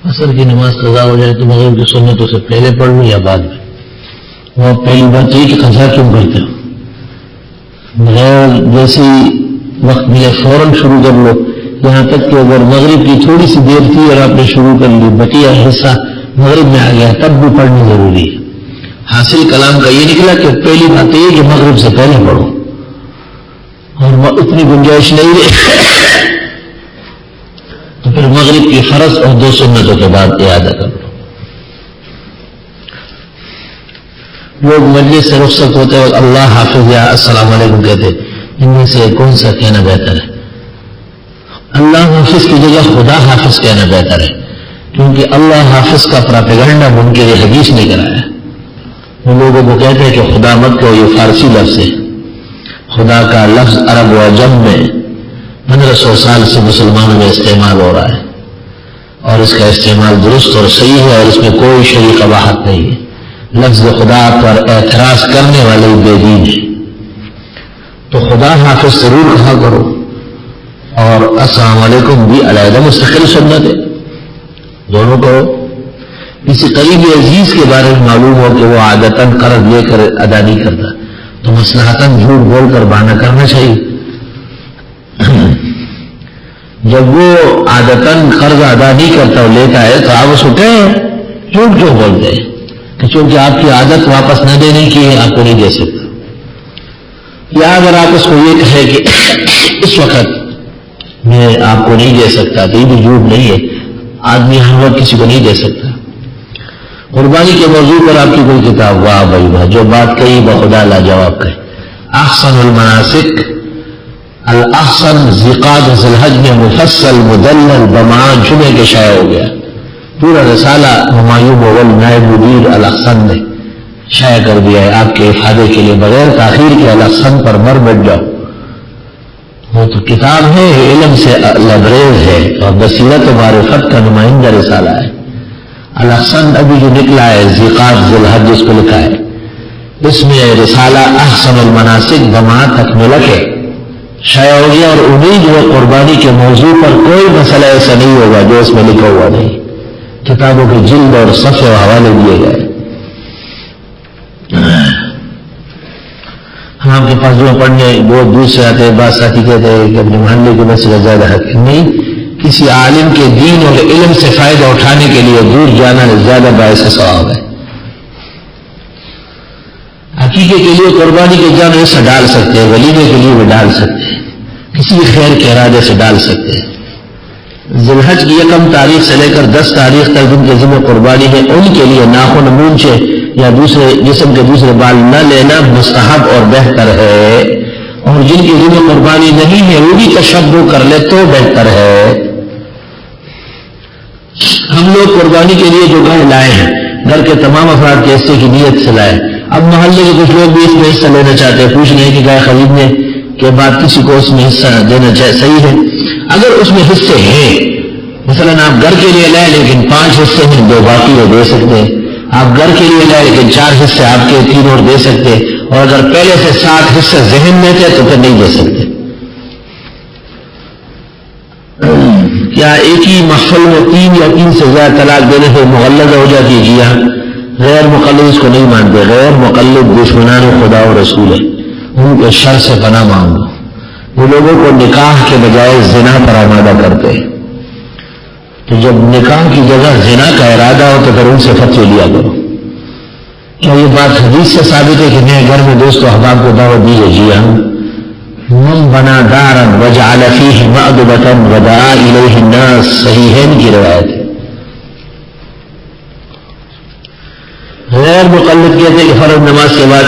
عصر کی نماز قضا ہو جائے تو مغرب کی سنتوں سے پہلے پڑھ لوں یا بعد میں؟ وہ پہلی بات یہ کہ قضا کیوں کرتے ہو؟ بغیر جیسی وقت ملے فوراً شروع کر لو، یہاں تک کہ اگر مغرب کی تھوڑی سی دیر تھی اور آپ نے شروع کر لی، بقیہ حصہ مغرب میں آ گیا، تب بھی پڑھنی ضروری ہے۔ حاصل کلام کا یہ نکلا کہ پہلی بات یہ کہ مغرب سے پہلے پڑھو، اور اتنی گنجائش نہیں ہے تو پھر مغرب کی فرض اور 2 سنتوں کے بعد اعادہ کر لو۔ لوگ مجلس سے رخصت ہوتے وقت اللہ حافظ یا السلام علیکم کہتے، ان میں سے کون سا کہنا بہتر ہے؟ اللہ حافظ کی جگہ خدا حافظ کہنا بہتر ہے، کیونکہ اللہ حافظ کا پراپیگنڈا منکر حدیث نے کرایا ہے۔ وہ لوگوں کو کہتے ہیں کہ خدا مت کہو، یہ فارسی لفظ ہے۔ خدا کا لفظ عرب و عجم میں 1500 سال سے مسلمانوں میں استعمال ہو رہا ہے، اور اس کا استعمال درست اور صحیح ہے، اور اس میں کوئی شرعی قباحت نہیں ہے۔ لفظ خدا پر اعتراض کرنے والے بے دین ہیں، تو خدا حافظ ضرور کہا کرو، اور السلام علیکم بھی علیحدہ مستقل سنت ہے، دونوں کہو۔ کسی قریبی عزیز کے بارے میں معلوم ہو کہ وہ عادتاً قرض لے کر ادا نہیں کرتا تو مصلحتاً جھوٹ بول کر بہانہ کرنا چاہیے۔ جب وہ عادتاً قرض ادا نہیں کرتا اور لیتا ہے تو آپ اس کو کہیں جھوٹ کیوں بولتے ہیں کہ چونکہ آپ کی عادت واپس نہ دینے کی ہے آپ کو نہیں دے سکتا، یا اگر آپ اس کو یہ کہیں کہ اس وقت میں آپ کو نہیں دے سکتا تو یہ بھی جھوٹ نہیں ہے، آدمی ہر وقت کسی کو نہیں دے سکتا۔ قربانی کے موضوع پر آپ کی کوئی کتاب، واہ بھائی واہ، جو بات کہی بخدا لاجواب کہے۔ احسن المناسک الاحسن ذقاد ذی الحج میں مفصل مدلل بمعا جمعے کے شائع ہو گیا، پورا رسالہ ہمایوں مغل نائب مدیر الاحسن نے شائع کر دیا ہے آپ کے افادے کے لیے، بغیر تاخیر کے الاحسن پر مر بیٹھ جاؤ۔ وہ تو کتاب ہے، علم سے لبریز ہے اور بصیرت و معرفت کا نمائندہ رسالہ ہے۔ الاحسن ابھی جو نکلا ہے ذقاد ذی الحج اس کو لکھا ہے، اس میں رسالہ احسن المناسک بما تکملہ کے شائع ہو گیا، اور امید و قربانی کے موضوع پر کوئی مسئلہ ایسا نہیں ہوگا جو اس میں لکھا ہوا نہیں۔ کتابوں کے جلد اور صفحے و حوالے دیے گئے۔ ہم آپ کے پاس جو پڑھنے بہت دور سے آتے ہیں، بعض ساتھی کہتے ہیں کہ اپنے محلے کے مسئلہ زیادہ حق نہیں، کسی عالم کے دین اور علم سے فائدہ اٹھانے کے لیے دور جانا زیادہ باعث ثواب ہے۔ عقیقے کے لیے قربانی کے جان ایسا ڈال سکتے ہیں، ولیمے کے لیے بھی ڈال سکتے ہیں، کسی بھی خیر کے ارادے سے ڈال سکتے ہیں۔ ذی الحج کی 1 تاریخ سے لے کر 10 تاریخ تک جن کے ذمہ قربانی ہے ان کے لیے ناخن مونچھے یا دوسرے جسم کے دوسرے بال نہ لینا مستحب اور بہتر ہے، اور جن کی ذمہ قربانی نہیں ہے وہ بھی تشبہ کر لے تو بہتر ہے۔ ہم لوگ قربانی کے لیے جو گائے لائے ہیں گھر کے تمام افراد کے حصے کی نیت سے لائے، اب محلے کے کچھ لوگ بھی اس میں حصہ لینا چاہتے ہیں، پوچھ رہے ہیں کہ گائے خریدنے کے بعد کسی کو اس میں حصہ دینا صحیح ہے؟ اگر اس میں حصے ہیں، مثلا آپ گھر کے لیے لائے لیکن 5 حصے ہیں، 2 باقی وہ دے سکتے ہیں، آپ گھر کے لیے لائے لیکن 4 حصے آپ کے 3 اور دے سکتے ہیں، اور اگر پہلے سے 7 حصے ذہن میں تھے تو پھر نہیں دے سکتے۔ کیا ایک ہی محفل میں 3 یا 3 سے زیادہ طلاق دینے سے مغلظہ ہو جاتی ہے؟ جی ہاں، غیر مقلد اس کو نہیں مانتے، غیر مقلد دشمنان خدا و رسول ہے، ان کے شر سے پناہ مانگو۔ وہ لوگوں کو نکاح کے بجائے زنا پر آمادہ کرتے ہیں، تو جب نکاح کی جگہ زنا کا ارادہ ہو تو پھر ان سے فتوی لیا کرو۔ کیا یہ بات حدیث سے ثابت ہے کہ نئے گھر میں دوست و احباب کو دعوت دی ہے؟ جی ہاں، من بنا دارا وجعل فیہ مأدبۃ ودعا الیہ الناس، صحیحین کی روایت ہے۔ غیر مقلد کہتے ہیں کہ فرض نماز کے بعد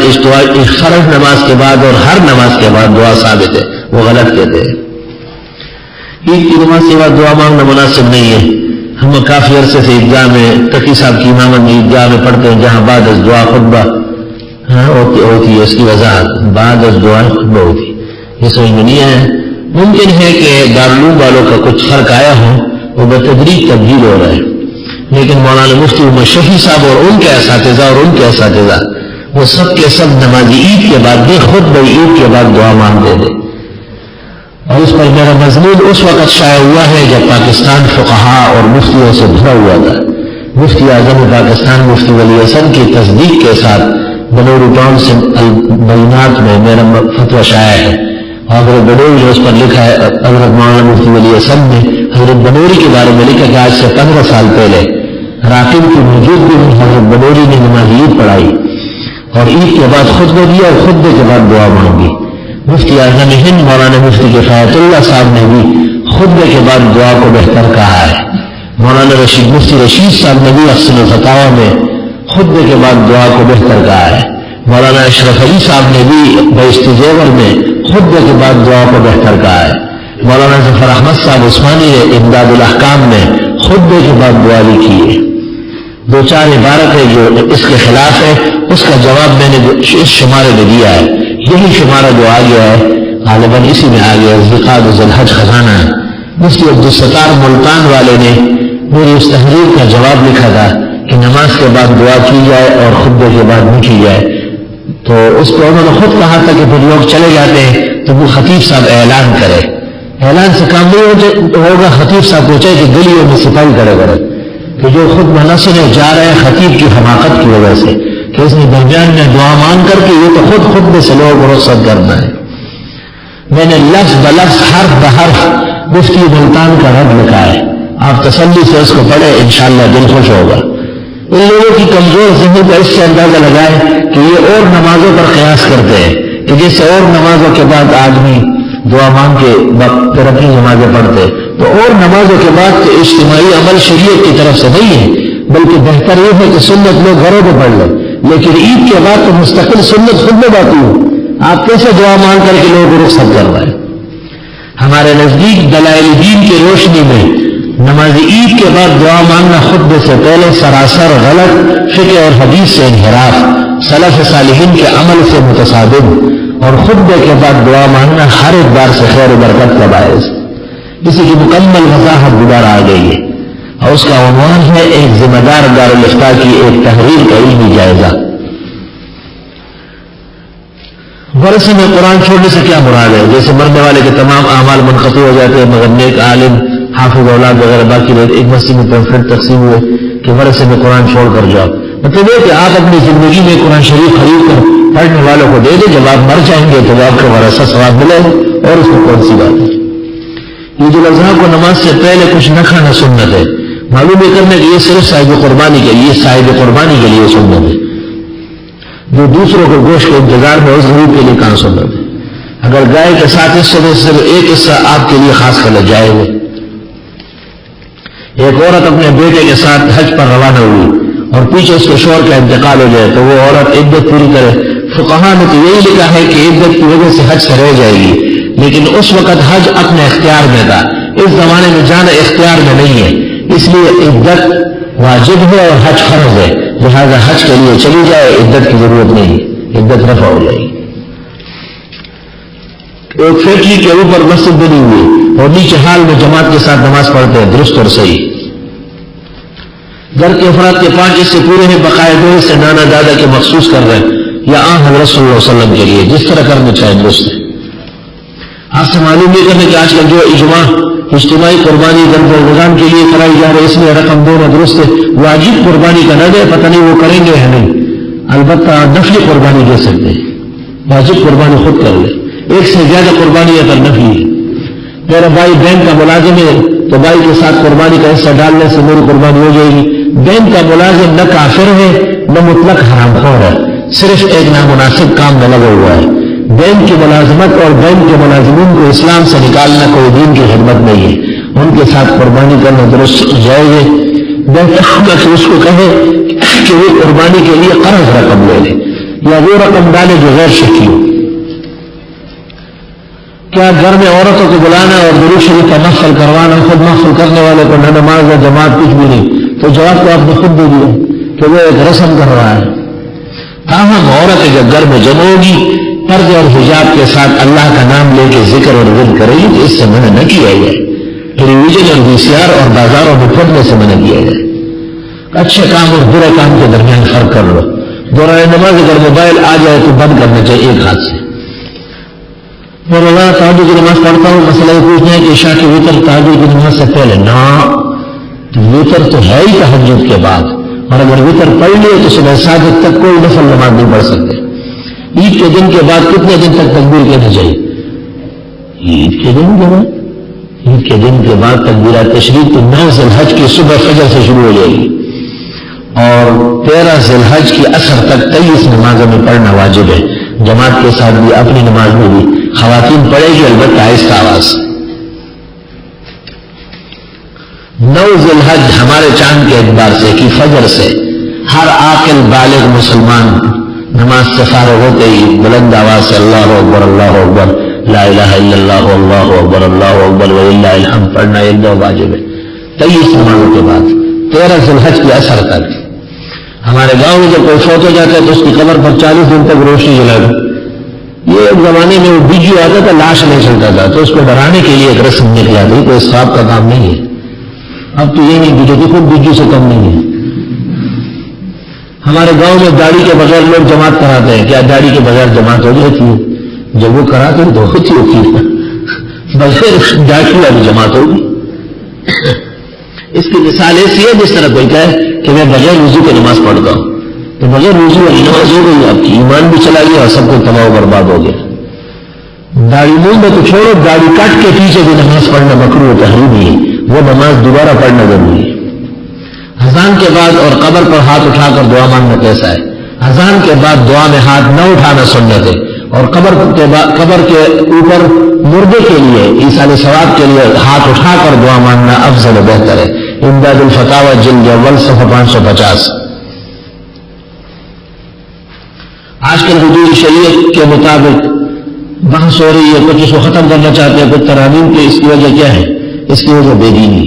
فرض نماز کے بعد اور ہر نماز کے بعد دعا ثابت ہے، وہ غلط کہتے ہیں۔ عید کی نماز کے بعد دعا مانگنا مناسب نہیں ہے۔ ہم کافی عرصے سے عیدگاہ میں تقی صاحب کی امامت میں عیدگاہ میں پڑھتے ہیں، جہاں بعد از دعا خطبہ ہوتی ہے، اس کی وضاحت بعد از دعا خطبہ ہوتی ہے، یہ سمجھ میں نہیں آیا۔ ممکن ہے کہ دارالعلوم والوں کا کچھ فرق آیا ہو، وہ بتدریج تبدیل ہو رہا ہے، لیکن مولانا مفتی عمر شفیع صاحب اور ان کے اساتذہ وہ سب کے سب نماز عید کے بعد بھی خطبہ عید کے بعد دعا مانگتے تھے، جس پر میرا مضمون اس وقت شائع ہوا ہے جب پاکستان فقہا اور مفتیوں سے بھرا ہوا تھا. مفتی اعظم پاکستان مفتی ولی حسن کی تصدیق کے ساتھ بنوری ٹاؤن سے البینات میں میرا فتویٰ شائع ہے. حضرت بنوری نے اس پر لکھا ہے. حضرت مولانا مفتی ولی حسن نے حضرت بنوری کے بارے میں لکھا کہ آج سے 15 سال پہلے راکب کی موجودگی میں حضرت بنوری نے نماز عید پڑھائی اور عید کے بعد خطبہ دیا اور خطبے کے بعد دعا مانگی. مفتی اعظم ہند مولانا مفتی کفایت اللہ صاحب نے بھی خطبے کے بعد دعا کو بہتر کہا ہے. مولانا مفتی رشید صاحب نے بھی احسن الفتاوی میں خطبے کے بعد دعا کو بہتر کہا ہے. مولانا اشرف علی صاحب نے بھی بہشتی زیور میں خطبے کے بعد دعا کو بہتر کہا ہے. مولانا ظفر احمد صاحب عثمانی نے امداد الاحکام میں خطبے کے بعد دعا لکھی ہے. 2-4 عبارت ہے جو اس کے خلاف ہے، اس کا جواب میں نے اس شمارے میں دیا ہے. یہی شمارہ جو آ گیا ہے غالباً اسی میں آ گیا ہے، ذیقعد ذی الحج خزانہ ہے. مفتی عبدالستار ملتان والے نے میری اس تحریر کا جواب لکھا تھا کہ نماز کے بعد دعا کی جائے اور خطبے کے بعد نہیں کی جائے. تو اس کو انہوں نے خود کہا تھا کہ پھر لوگ چلے جاتے ہیں تو وہ خطیب صاحب اعلان کرے. اعلان سے کام نہیں ہوگا. خطیب صاحب پوچھے کہ گلیوں میں صفائی کرے کہ جو خود نہ سنے جا رہے ہیں خطیب کی حماقت کی وجہ سے کہ اس نے درمیان میں دعا مان کر کے یہ تو خود خطبے سے لوگوں کو رخصت کرنا ہے. میں نے لفظ بلفظ حرف بحرف مفتی ملتان کا رد لکھا ہے. آپ تسلی سے اس کو پڑھے، انشاءاللہ دل خوش ہوگا. ان لوگوں کی کمزور ذہن کا اس سے اندازہ لگائے کہ یہ اور نمازوں پر قیاس کرتے ہیں کہ جیسے اور نمازوں کے بعد آدمی دعا مانگ کے پھر اپنی نمازیں پڑھتے، تو اور نمازوں کے بعد تو اجتماعی عمل شریعت کی طرف سے نہیں ہے، بلکہ بہتر یہ ہے کہ سنت لوگ گھروں پہ پڑھ لیں. لیکن عید کے بعد تو مستقل سنت خود میں باقی ہو. آپ کیسے دعا مانگ کر کے لوگوں کو رخصت کر رہے ہیں؟ ہمارے نزدیک دلائل دین کی روشنی میں نماز عید کے بعد دعا مانگنا خطبے سے پہلے سراسر غلط، فقہ اور حدیث سے انحراف، سلف صالحین کے عمل سے متصادم، اور خطبے کے بعد دعا مانگنا ہر ایک بار سے خیر و برکت کا باعث. اسی کی مکمل وضاحت دوبارہ آ گئی ہے اور اس کا عنوان ہے ایک ذمہ دار دارالفتاء کی ایک تحریر کا علمی جائزہ. ورثے میں قرآن چھوڑنے سے کیا مراد ہے؟ جیسے مرنے والے کے تمام اعمال منقطع ہو جاتے ہیں مگر نیک عالم حافظ اولاد وغیرہ باقی رہتے. ایک مسجد میں پمفلٹ تقسیم ہوئے کہ ورثے میں قرآن چھوڑ کر جاؤ. مطلب یہ کہ آپ اپنی زندگی میں قرآن شریف خرید کر پڑھنے والوں کو دے دیں، جب آپ مر جائیں گے تو آپ کو ورثہ ثواب ملے گا. اور اس کو کون سی بات ہے؟ عید الاضحیٰ کو نماز سے پہلے کچھ نہ کھانا سنت ہے. معلوم یہ کرنا کہ یہ صرف صاحب قربانی کے لیے، صاحب قربانی کے لیے سنت ہے. جو دوسروں کو گوشت کے انتظار میں اس غریب کے لیے کہاں سنت ہے. اگر گائے کے ساتھ حصے میں صرف ایک حصہ آپ کے لیے خاص کر جائے گا. ایک عورت اپنے بیٹے کے ساتھ حج پر روانہ ہوئی اور پیچھے اس کے شوہر کا انتقال ہو جائے تو وہ عورت عدت پوری کرے. فقہا نے تو یہی لکھا ہے کہ عدت کی وجہ سے حج سے رہ جائے گی، لیکن اس وقت حج اپنے اختیار میں تھا. اس زمانے میں جانا اختیار میں نہیں ہے، اس لیے عدت واجب ہے اور حج فرض ہے. لہذا حج کے لیے چلی جائے، عدت کی ضرورت نہیں، عدت رفع ہو جائے گی. ایک فیکٹری کے اوپر مسجد بنی ہوئی اور نیچے حال میں جماعت کے ساتھ نماز پڑھتے ہیں، درست اور صحیح. گھر کے افراد کے 5 حصے پورے ہیں، باقاعدہ سے نانا دادا کے مخصوص کر رہے ہیں یا حضرت صلی اللہ علیہ وسلم کے لیے جس طرح کرنا چاہے درست ہے. آپ سے معلوم یہ کرنے کہ آج کل جو اجماع اجتماعی قربانی نظام کے لیے کرائی جا رہی ہے، اس میں رقم دینا درست ہے. واجب قربانی کا نہ دے، پتہ نہیں وہ کریں گے یا نہیں. البتہ نفلی قربانی دے سکتے ہیں، واجب قربانی خود کر لے. ایک سے زیادہ قربانی اگر نفلی ہے. میرا بھائی بینک کا ملازم ہے تو بھائی کے ساتھ قربانی کا حصہ ڈالنے سے میری قربانی ہو جائے گی. بینک کا ملازم نہ کافر ہے نہ مطلق حرام خور ہے، صرف ایک نامناسب کام میں لگا ہوا ہے. بینک کی ملازمت اور بینک کے ملازمین کو اسلام سے نکالنا کوئی دین کی خدمت نہیں ہے. ان کے ساتھ قربانی کرنا درست جائے گے. بہتر ہوگا کہ اس کو کہے کہ وہ قربانی کے لیے قرض رقم لے لے یا وہ رقم ڈالے جو غیر شکی ہو. کیا گھر میں عورتوں کو بلانا اور درود شریف کا محفل کروانا، خود محفل کرنے والے کو نہ نماز اور جماعت کچھ بھی نہیں؟ تو جواب تو آپ نے خود دے دیا کہ وہ ایک رسم کر رہا ہے. تاہم عورتیں جب گھر میں جمع ہوگی پردے اور حجاب کے ساتھ اللہ کا نام لے کے ذکر اور ورد کرے گی تو اس سے منع نہ کیا جائے. ٹیلی ویژن اور VCR اور بازاروں میں پڑھنے سے منع کیا جائے. اچھے کام اور برے کام کے درمیان فرق کر لو. دوران نماز اگر موبائل آ جائے تو بند کرنا چاہیے ایک ہاتھ سے. اور اللہ تہجد کی نماز پڑھتا ہوں، مسئلہ یہ پوچھنا ہے کہ عشاء کی وتر تہجد کی نماز سے پہلے نہ، تو وتر تو ہے ہی تہجد کے بعد، اور اگر وتر پڑھ لیے تو صبح ساجد تک کوئی نفل نماز نہیں پڑھ سکتے۔ عید کے دن کے بعد کتنے دن تک تکبیر کہنا چاہیے؟ عید کے دن کے بعد، عید کے دن کے بعد تکبیرات تشریق تو 9 ذی الحج کی صبح فجر سے شروع ہو جائے گی، اور 13 ذی الحج کی عصر تک 23 نمازوں میں پڑھنا واجب ہے، جماعت کے ساتھ بھی، اپنی نماز میں بھی خواتین پڑھے گی، البتہ آہستہ آواز۔ 9 ذی الحج ہمارے چاند کے اعتبار سے کہ فجر سے ہر عاقل بالغ مسلمان نماز سے فارغ ہوتے ہی بلند آواز سے اللہ اکبر اللہ اکبر لا الہ الا اللہ اللہ اکبر اللہ اکبر وللہ الحمد پڑھنا ایک دو واجب ہے 23 نمازوں کے بعد 13 ذی الحج کی عصر تک۔ ہمارے گاؤں میں جب کوئی فوت ہو جاتا ہے تو اس کی قبر پر 40 دن تک روشنی جلا دو۔ یہ ایک زمانے میں وہ بیجو آتا تھا، لاش نہیں چلتا تھا، تو اس کو ڈرانے کے لیے ایک رسم نکلا تھی، کوئی ثواب کا کام نہیں ہے۔ اب تو یہ نہیں، بیجو خود بیجو سے کم نہیں ہے۔ ہمارے گاؤں میں داڑھی کے بغیر لوگ جماعت کراتے ہیں، کیا داڑھی کے بغیر جماعت ہو جاتی ہے؟ جب وہ کراتے ہیں تو ہوتی ہے، بغیر داڑھی والی جماعت ہوگی۔ اس کی مثال ایسی ہے جس طرح کوئی کہے کہ میں بغیر وضو کی نماز پڑھتا ہوں، تو بغیر وضو والی نماز ہو گئی، آپ کی ایمان بھی چلا گیا اور سب کو تباہ و برباد ہو گیا۔ داڑھی منہ میں تو چھوڑو، داڑھی کاٹ کے پیچھے بھی نماز پڑھنا مکروہ تحریمی ہے، وہ نماز دوبارہ پڑھنا ضروری ہے۔ اذان کے بعد اور قبر پر ہاتھ اٹھا کر دعا مانگنا کیسا ہے؟ اذان کے بعد دعا میں ہاتھ نہ اٹھانا سنت ہے، اور قبر کے اوپر مردے کے لیے ایصال ثواب کے لیے ہاتھ اٹھا کر دعا مانگنا افضل و بہتر ہے۔ امداد الفتاوی جلد اول صفحہ 550۔ آج کل حدود شریعت کے مطابق بحث ہو رہی ہے، کچھ اس کو ختم کرنا چاہتے ہیں، کچھ ترامیم کے۔ اس کی وجہ کیا ہے؟ اس کی وجہ بے دینی۔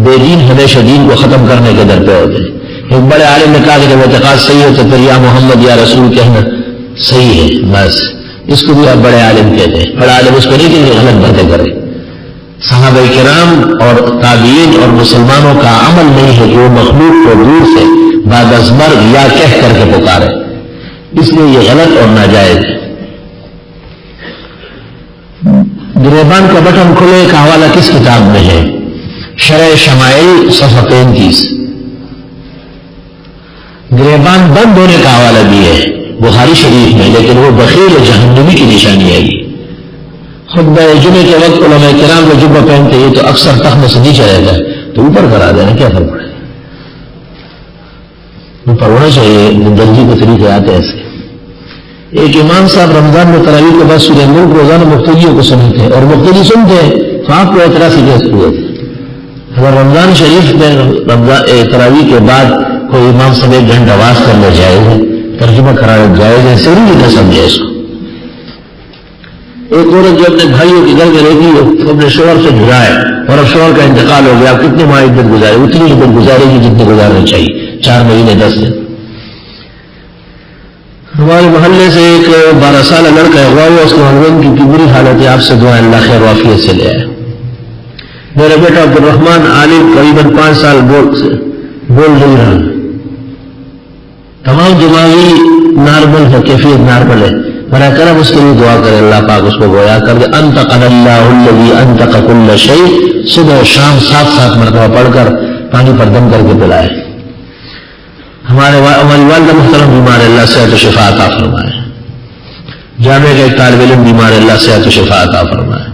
بے دین ہمیشہ دین کو ختم کرنے کے در پہ ہوتے ہیں۔ ایک بڑے عالم نے کہا کہ جب اعتقاد صحیح ہو تو پھر یا محمد یا رسول کہنا صحیح ہے، بس اس کو بھی آپ بڑے عالم کہتے ہیں۔ بڑا عالم اس کو نہیں کہ غلط باتیں کرے۔ صحابہ کرام اور تابعین اور مسلمانوں کا عمل نہیں ہے کہ وہ مخلوق کو دور سے بعد از مرگ یا کہہ کر کے پکارے، اس لیے یہ غلط اور ناجائز ہے۔ گریبان کا بٹن کھلے کا حوالہ کس کتاب میں ہے؟ شرح شمائل صفحہ 35۔ گریبان بند ہونے کا حوالہ بھی ہے بخاری شریف میں، لیکن وہ بخیل جہنمی کی نشانی ہے۔ خطبہ جمعے کے وقت علماء کرام جو جبہ پہنتے ہیں تو اکثر تخت سے نیچے رہتا ہے، تو اوپر کرا دینا کیا فرق پڑے؟ اوپر ہونا چاہیے، گنجی کے طریقے آتے ہیں ایسے۔ ایک امام صاحب رمضان میں تراویح کے بعد سورہ ملک روزانہ مقتدیوں کو سنتے ہیں، اور مقتدی سنتے ہیں تو آپ کو اعتراض کیسے ہوئے تھے؟ اگر رمضان شریف میں تراویح کے بعد کوئی امام صاحب 1 گھنٹہ آواز کرنا جائز ہے، ترجمہ کرانا جائز ہے، سری نہیں سمجھے اس کو۔ ایک عورت جو اپنے بھائیوں کے گھر میں رہتی ہے تو اپنے شوہر سے جڑا ہے، اور اب شوہر کا انتقال ہو گیا، آپ کتنے ماہ عدت گزارے؟ اتنی عدت گزارے گی جتنے گزارنا چاہیے، 4 مہینے 10 دن۔ ہمارے محلے سے ایک 12 سالہ لڑکا ہے، ہوا اس کے ہسبینڈ کی بری حالت ہے، آپ سے دعا اللہ خیر وافیت سے لے آئے۔ میرا بیٹا عبد الرحمان عالم قریباً 5 سال بول نہیں رہا، تمام دماغی نارمل ہے، کیفیت نارمل ہے، برا کرم اس کے لیے دعا کرے، اللہ پاک اس کو گویا کر دے۔ انطق اللہ الذی انطق کل شیء، صبح و شام 7 مرتبہ پڑھ کر پانی پر دم کر کے پلائے۔ ہماری والدہ محترم بیمار ہے، اللہ صحت و شفا عطا فرمائے۔ جامعہ کا ایک طالب علم بیمار ہے، اللہ صحت و شفا عطا فرمائے۔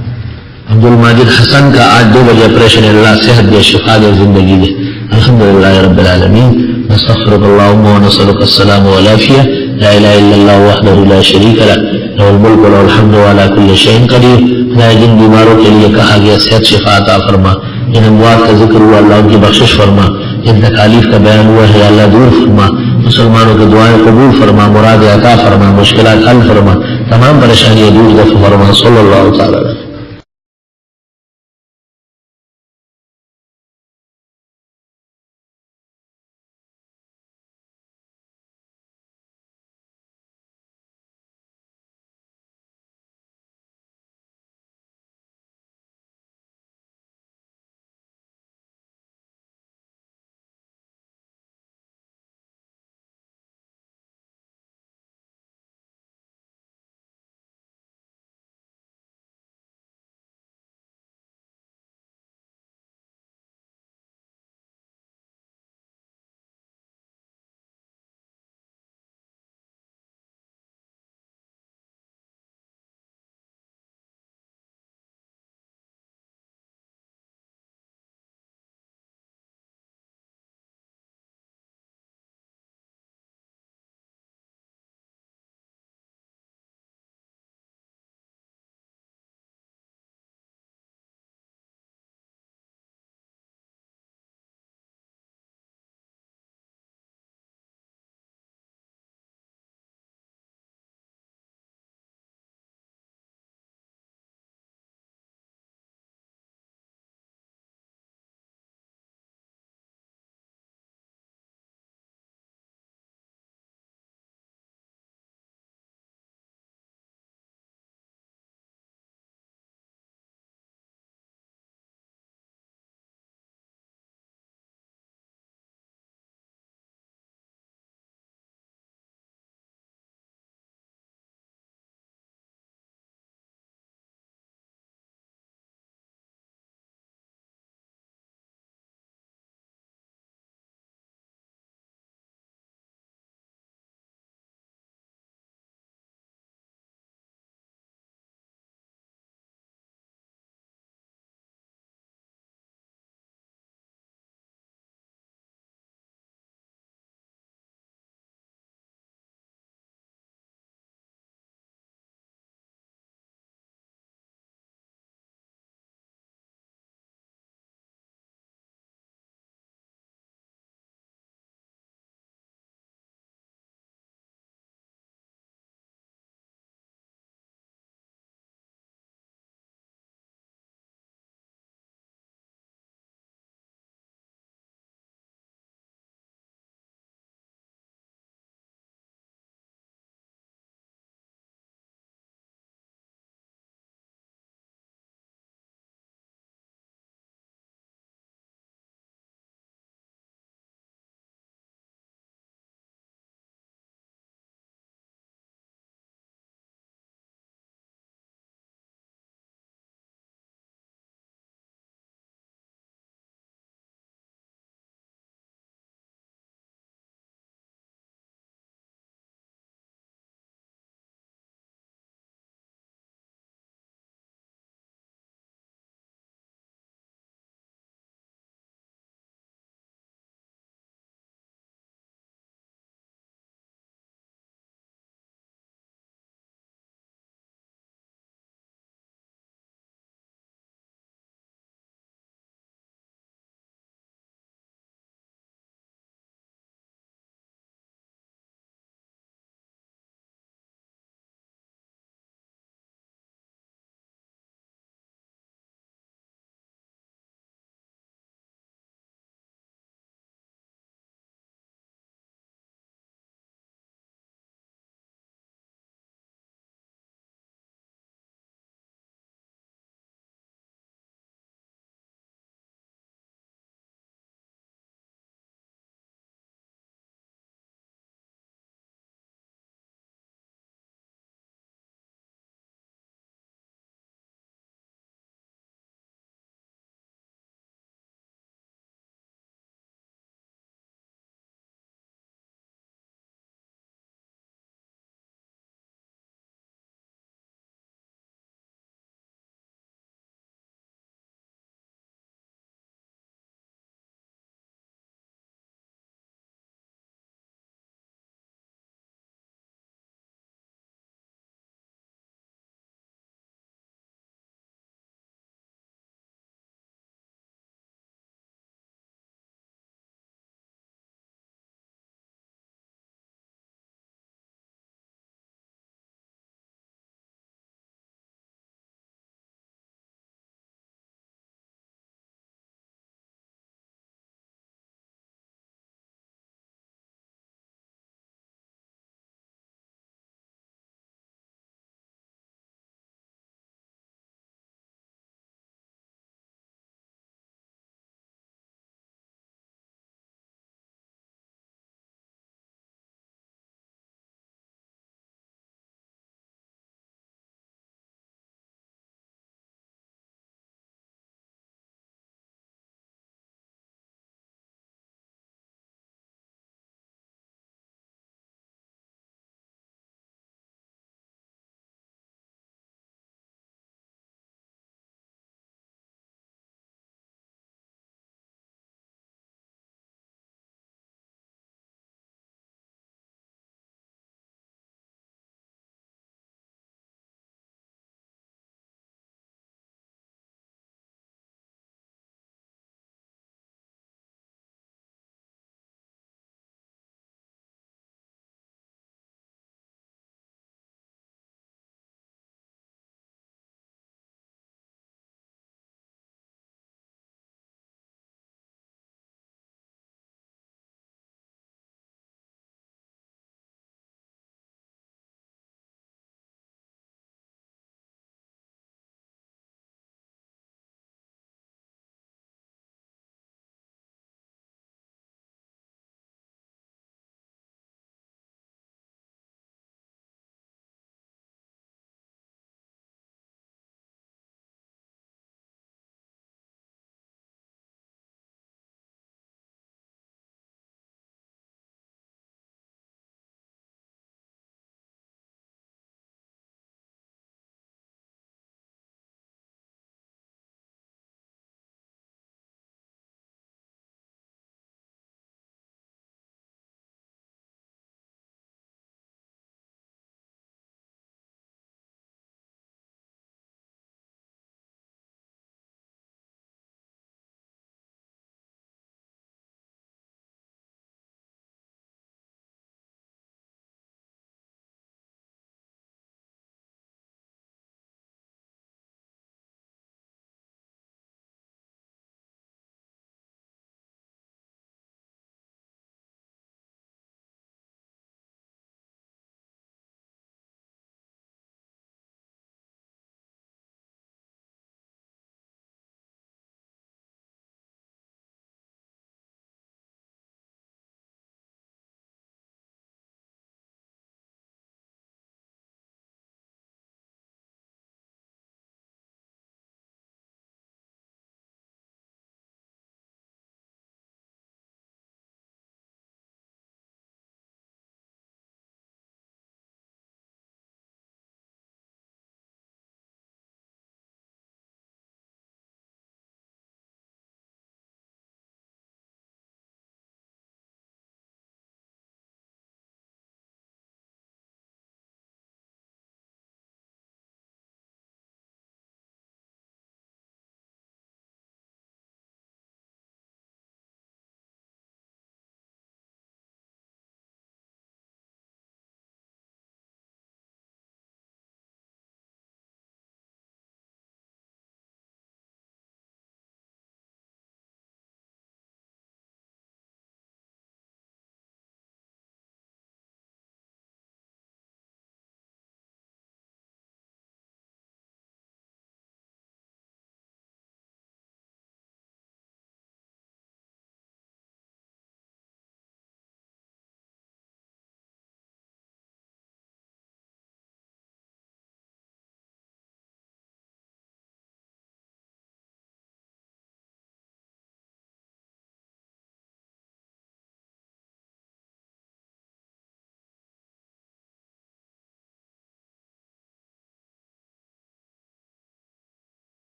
عبد الماجد حسن کا آج 2 بجے آپریشن ہے، اللہ صحت دے، شفا دے، زندگی دے۔ الحمدللہ رب العالمین، نستغفرک اللہم ونسألک السلام والعافیہ، لا الہ الا اللہ وحدہ لا شریک لہ، لہ الملک ولہ الحمد وعلی کل شیء قدیر۔ خدائے جن بیماروں کے لیے کہا گیا صحت شفا عطا فرما، جن اموات کا ذکر ہوا اللہ ان کی بخشش فرما، جن تکالیف کا بیان ہوا ہے اللہ دور فرما، مسلمانوں کی دعائیں قبول فرما، مراد عطا فرما، مشکلات حل فرما، تمام پریشانیاں دور دفع فرما۔ صلی اللہ تعالی